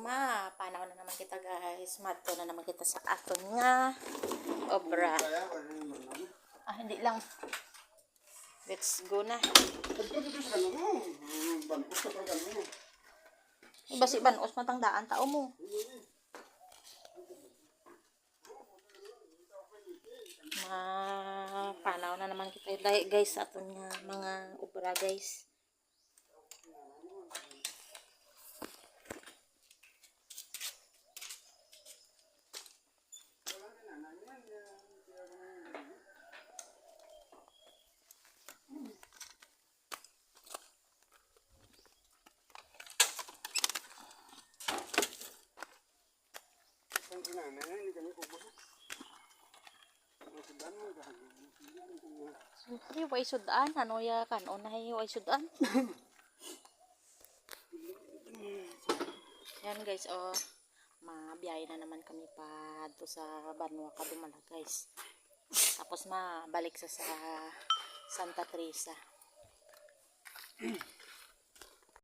Mapanaw na naman kita guys. Mato na naman kita sa aton nga obra. Hindi lang. Let's go na. Basi banos matangdaan tao mo. Mapanaw na naman kita guys sa aton nga mga obra guys. Siyempre, way sudan. Ano ya kan? O nahay way sudan. Yan guys, oh. Mabiyay na naman kami pa to sa Banwa Kadumala guys. Tapos mabalik sa Santa Teresa.